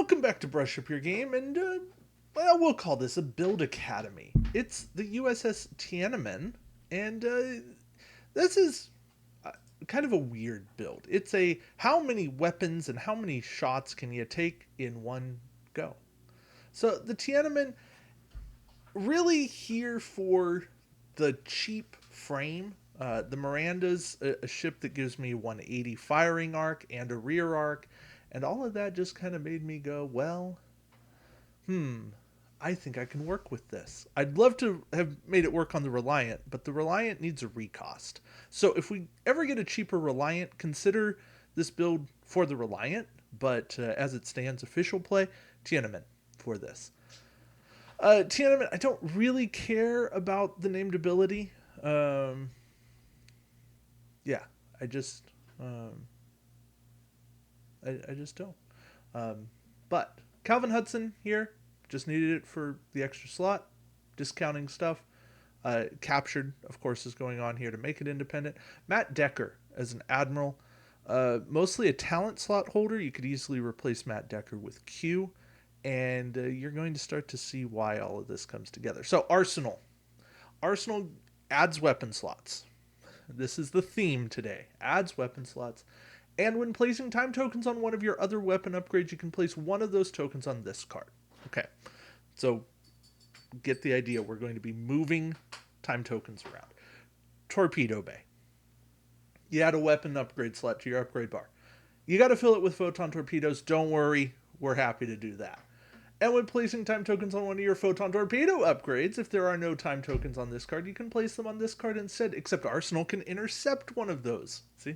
Welcome back to Brush Up Your Game, and well, we'll call this a build academy. It's the USS Tiananmen, and this is kind of a weird build. It's a how many weapons and how many shots can you take in one go? So the Tiananmen really here for the cheap frame. The Miranda's a ship that gives me 180 firing arc and a rear arc, and all of that just kind of made me go, well, I think I can work with this. I'd love to have made it work on the Reliant, but the Reliant needs a recost. So if we ever get a cheaper Reliant, consider this build for the Reliant, but as it stands, official play, Tiananmen for this. Tiananmen, I don't really care about the named ability. Yeah, I just, I just don't. But Calvin Hudson here just needed it for the extra slot, discounting stuff. Captured, of course, is going on here to make it independent. Matt Decker as an admiral, mostly a talent slot holder. You could easily replace Matt Decker with Q, and you're going to start to see why all of this comes together. So Arsenal. Arsenal adds weapon slots. This is the theme today. Adds weapon slots. And when placing time tokens on one of your other weapon upgrades, you can place one of those tokens on this card. Okay. So get the idea. We're going to be moving time tokens around. Torpedo Bay. You add a weapon upgrade slot to your upgrade bar. You got to fill it with photon torpedoes. Don't worry. We're happy to do that. And when placing time tokens on one of your photon torpedo upgrades, if there are no time tokens on this card, you can place them on this card instead, except Arsenal can intercept one of those. See,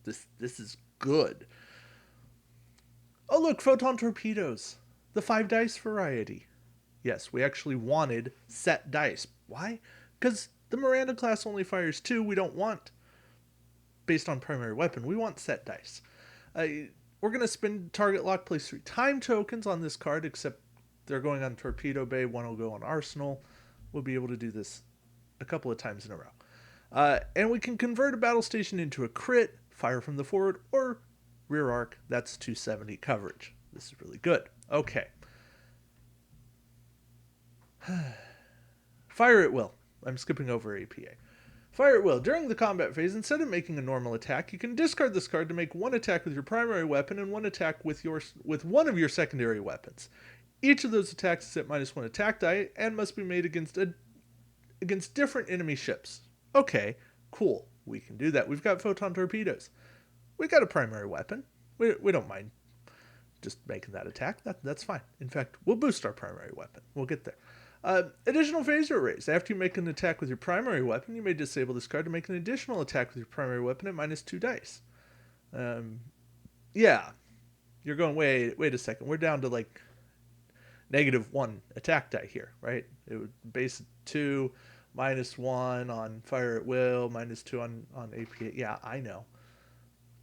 this is good. Oh, look, photon torpedoes. The 5 dice variety. Yes, we actually wanted set dice. Why? Because the Miranda class only fires 2. We don't want, based on primary weapon, we want set dice. We're going to spin target lock, place 3 time tokens on this card, except they're going on Torpedo Bay, one will go on Arsenal. We'll be able to do this a couple of times in a row. And we can convert a battle station into a crit, fire from the forward, or rear arc. That's 270 coverage. This is really good. Okay. Fire at will. I'm skipping over APA. Fire at will. During the combat phase, instead of making a normal attack, you can discard this card to make one attack with your primary weapon and one attack with one of your secondary weapons. Each of those attacks is at -1 attack die and must be made against different enemy ships. Okay, cool. We can do that. We've got photon torpedoes. We've got a primary weapon. We don't mind just making that attack. That's fine. In fact, we'll boost our primary weapon. We'll get there. Additional phaser arrays. After you make an attack with your primary weapon, you may disable this card to make an additional attack with your primary weapon at -2 dice. Yeah. You're going, wait a second. We're down to like -1 attack die here, right? It would base 2, -1 on fire at will, -2 on APA. Yeah, I know.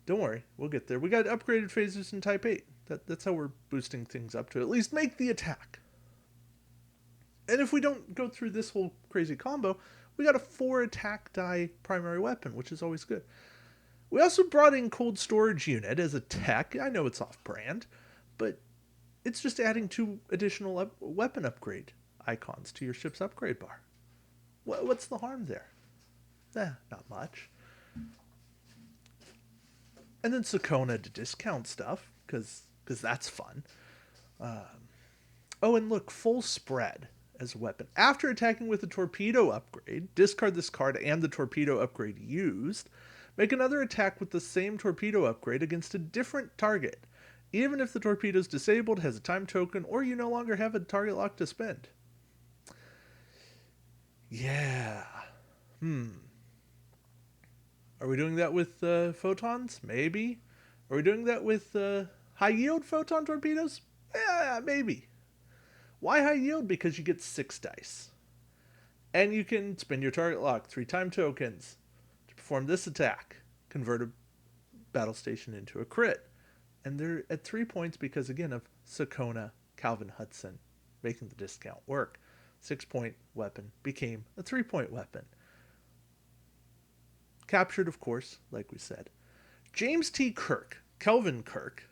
Don't worry. We'll get there. We got upgraded phasers in Type 8. That's how we're boosting things up to at least make the attack. And if we don't go through this whole crazy combo, we got a 4 attack die primary weapon, which is always good. We also brought in Cold Storage Unit as a tech. I know it's off-brand, but it's just adding 2 additional weapon upgrade icons to your ship's upgrade bar. What's the harm there? Not much. And then Sakona to discount stuff, because that's fun. Oh, and look, full spread as a weapon. After attacking with a torpedo upgrade, discard this card and the torpedo upgrade used. Make another attack with the same torpedo upgrade against a different target, even if the torpedo is disabled, has a time token, or you no longer have a target lock to spend. Yeah. Are we doing that with photons? Maybe. Are we doing that with high yield photon torpedoes? Yeah, maybe. Why high yield? Because you get 6 dice. And you can spend your target lock 3 time tokens to perform this attack. Convert a battle station into a crit. And they're at 3 points because, again, of Sakona, Calvin Hudson, making the discount work. 6-point weapon became a 3-point weapon. Captured, of course, like we said. James T. Kirk, Kelvin Kirk,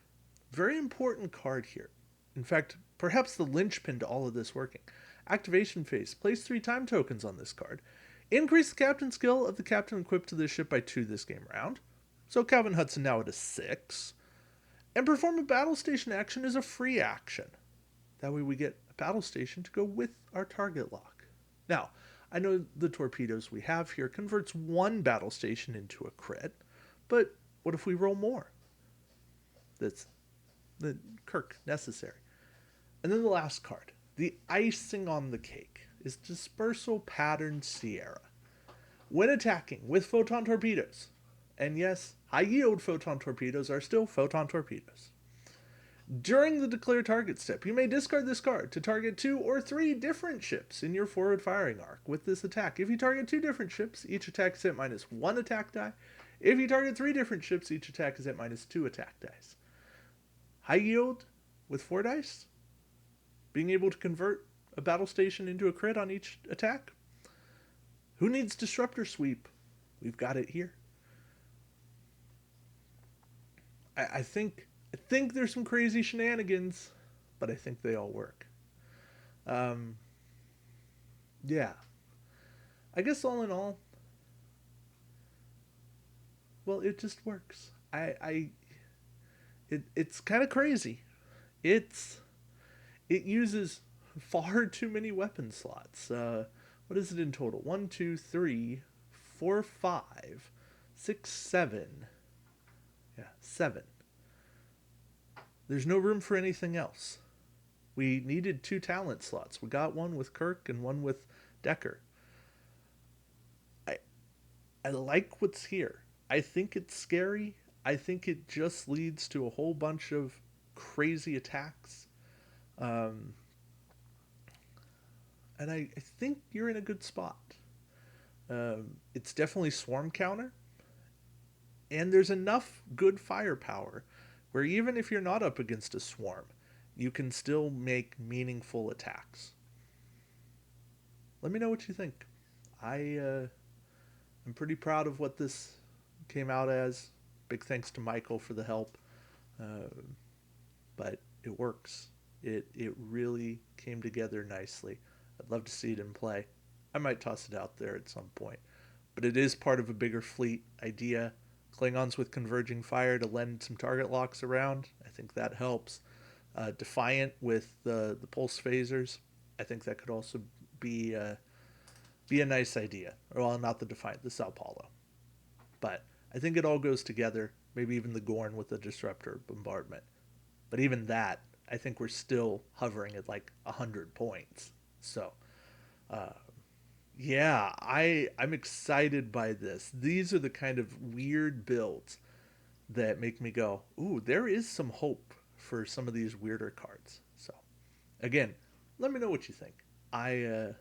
very important card here. In fact, perhaps the linchpin to all of this working. Activation phase. Place 3 time tokens on this card. Increase the captain skill of the captain equipped to this ship by 2 this game round. So Calvin Hudson now at a 6. And perform a battle station action as a free action. That way we get a battle station to go with our target lock. Now, I know the torpedoes we have here converts 1 battle station into a crit, but what if we roll more? That's the Kirk necessary. And then the last card, the icing on the cake, is Dispersal Pattern Sierra. When attacking with photon torpedoes, and yes, high yield photon torpedoes are still photon torpedoes. During the declare target step, you may discard this card to target 2 or 3 different ships in your forward firing arc with this attack. If you target 2 different ships, each attack is at -1 attack die. If you target 3 different ships, each attack is at -2 attack dice. High yield with 4 dice, being able to convert a battle station into a crit on each attack. Who needs Disruptor Sweep? We've got it here. I think there's some crazy shenanigans, but I think they all work. Yeah. I guess all in all, well, it just works. It's kind of crazy. It uses far too many weapon slots. What is it in total? 1, 2, 3, 4, 5, 6, 7. Yeah, 7. There's no room for anything else. We needed 2 talent slots. We got one with Kirk and one with Decker. I like what's here. I think it's scary. I think it just leads to a whole bunch of crazy attacks. And I think you're in a good spot. It's definitely swarm counter. And there's enough good firepower where even if you're not up against a swarm, you can still make meaningful attacks. Let me know what you think. I'm pretty proud of what this came out as. Big thanks to Michael for the help. But it works. It really came together nicely. I'd love to see it in play. I might toss it out there at some point. But it is part of a bigger fleet idea. Klingons with converging fire to lend some target locks around. I think that helps. Defiant with the pulse phasers. I think that could also be a nice idea. Well, not the Defiant, the Sao Paulo. But I think it all goes together. Maybe even the Gorn with the disruptor bombardment. But even that, I think we're still hovering at like 100 points. So, yeah, I'm excited by this. These are the kind of weird builds that make me go, ooh, there is some hope for some of these weirder cards. So, again, let me know what you think. I'd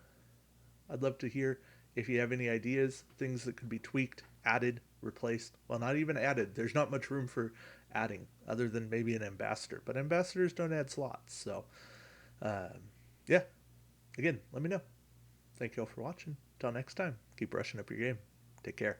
love to hear if you have any ideas, things that could be tweaked, added, replaced. Well, not even added. There's not much room for adding other than maybe an ambassador. But ambassadors don't add slots. So, yeah. Again, let me know. Thank you all for watching. Until next time, keep brushing up your game. Take care.